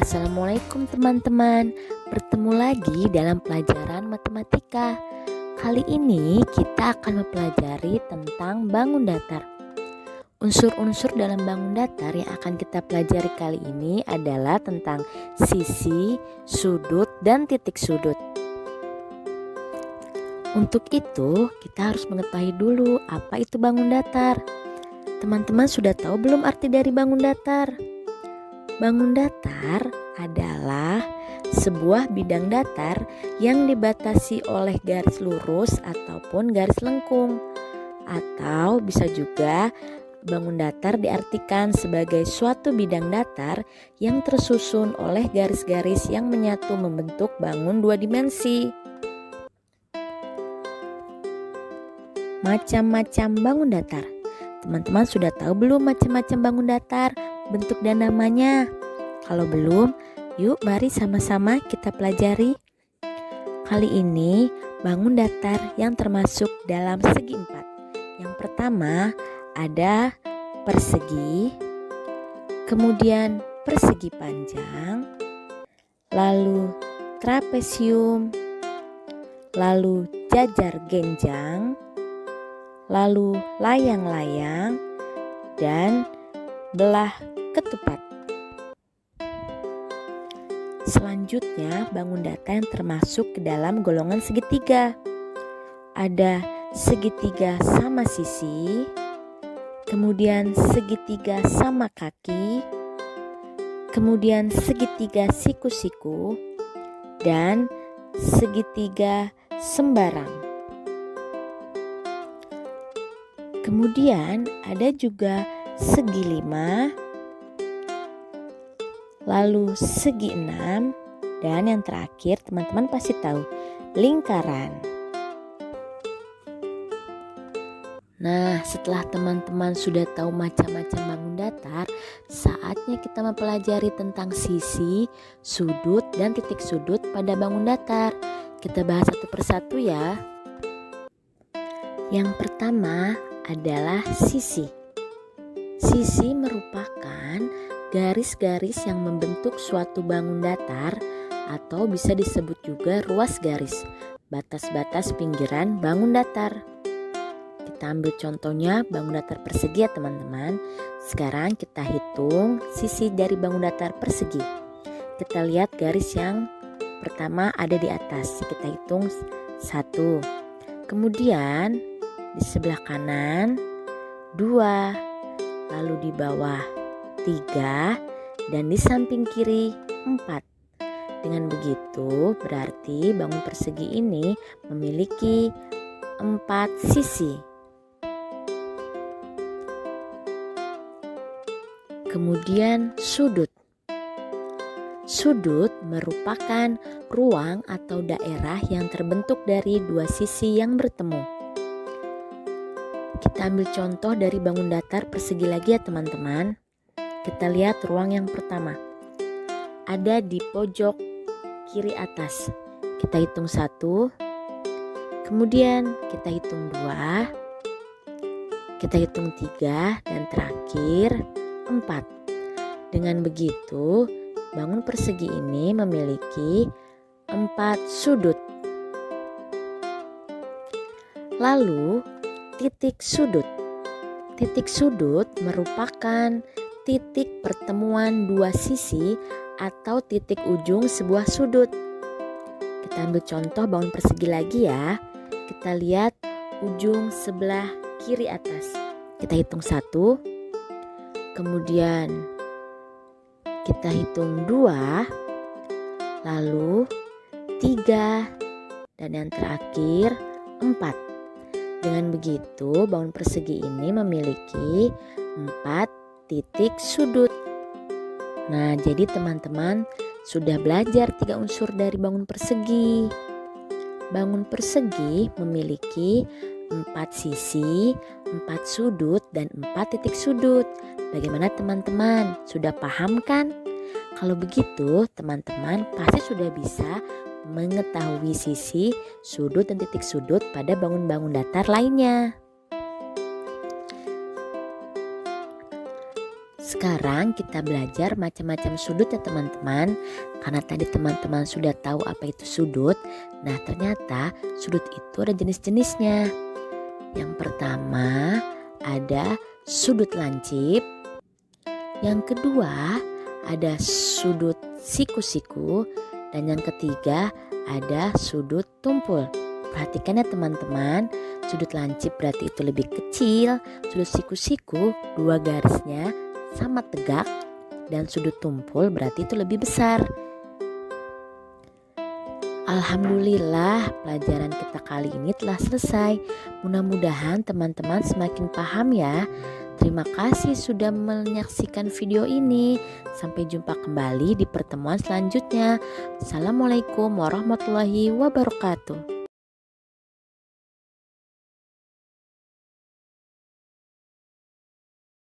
Assalamualaikum teman-teman, bertemu lagi dalam pelajaran matematika. Kali ini kita akan mempelajari tentang bangun datar. Unsur-unsur dalam bangun datar yang akan kita pelajari kali ini adalah tentang sisi, sudut, dan titik sudut. Untuk itu, kita harus mengetahui dulu apa itu bangun datar. Teman-teman sudah tahu belum arti dari bangun datar? Bangun datar adalah sebuah bidang datar yang dibatasi oleh garis lurus ataupun garis lengkung. Atau bisa juga bangun datar diartikan sebagai suatu bidang datar yang tersusun oleh garis-garis yang menyatu membentuk bangun dua dimensi. Macam-macam bangun datar. Teman-teman sudah tahu belum macam-macam bangun datar, bentuk dan namanya? Kalau belum, yuk mari sama-sama kita pelajari. Kali ini bangun datar yang termasuk dalam segi empat. Yang pertama ada persegi, kemudian persegi panjang, lalu trapesium, lalu jajar genjang, lalu layang-layang, dan belah ketupat. Selanjutnya bangun datar yang termasuk ke dalam golongan segitiga. Ada segitiga sama sisi, kemudian segitiga sama kaki, kemudian segitiga siku-siku, dan segitiga sembarang. Kemudian ada juga segi 5, lalu segi 6, dan yang terakhir teman-teman pasti tahu, lingkaran. Nah, setelah teman-teman sudah tahu macam-macam bangun datar, saatnya kita mempelajari tentang sisi, sudut, dan titik sudut pada bangun datar. Kita bahas satu persatu ya. Yang pertama adalah sisi. Sisi merupakan garis-garis yang membentuk suatu bangun datar atau bisa disebut juga ruas garis, batas-batas pinggiran bangun datar. Kita ambil contohnya bangun datar persegi ya teman-teman. Sekarang kita hitung sisi dari bangun datar persegi. Kita lihat garis yang pertama ada di atas, kita hitung 1. Kemudian di sebelah kanan 2, lalu di bawah 3, dan di samping kiri 4. Dengan begitu berarti bangun persegi ini memiliki 4 sisi. Kemudian sudut. Sudut merupakan ruang atau daerah yang terbentuk dari dua sisi yang bertemu. Kita ambil contoh dari bangun datar persegi lagi ya teman-teman. Kita lihat ruang yang pertama. Ada di pojok kiri atas. Kita hitung 1. Kemudian kita hitung 2. Kita hitung 3 dan terakhir 4. Dengan begitu, bangun persegi ini memiliki 4 sudut. Lalu titik sudut. Titik sudut merupakan titik pertemuan dua sisi atau titik ujung sebuah sudut. Kita ambil contoh bangun persegi lagi ya. Kita lihat ujung sebelah kiri atas. Kita hitung 1. Kemudian kita hitung 2. Lalu 3. Dan yang terakhir 4. Dengan begitu, bangun persegi ini memiliki 4 titik sudut. Nah, jadi teman-teman sudah belajar 3 unsur dari bangun persegi. Bangun persegi memiliki 4 sisi, 4 sudut, dan 4 titik sudut. Bagaimana teman-teman? Sudah paham kan? Kalau begitu, teman-teman pasti sudah bisa mengetahui sisi, sudut, dan titik sudut pada bangun-bangun datar lainnya. Sekarang kita belajar macam-macam sudut ya teman-teman. Karena tadi teman-teman sudah tahu apa itu sudut. Nah, ternyata sudut itu ada jenis-jenisnya. Yang pertama ada sudut lancip. Yang kedua ada sudut siku-siku. Dan yang ketiga ada sudut tumpul. Perhatikan ya teman-teman, sudut lancip berarti itu lebih kecil, sudut siku-siku dua garisnya sama tegak, dan sudut tumpul berarti itu lebih besar. Alhamdulillah, pelajaran kita kali ini telah selesai. Mudah-mudahan teman-teman semakin paham ya. Terima kasih sudah menyaksikan video ini. Sampai jumpa kembali di pertemuan selanjutnya. Assalamualaikum warahmatullahi wabarakatuh.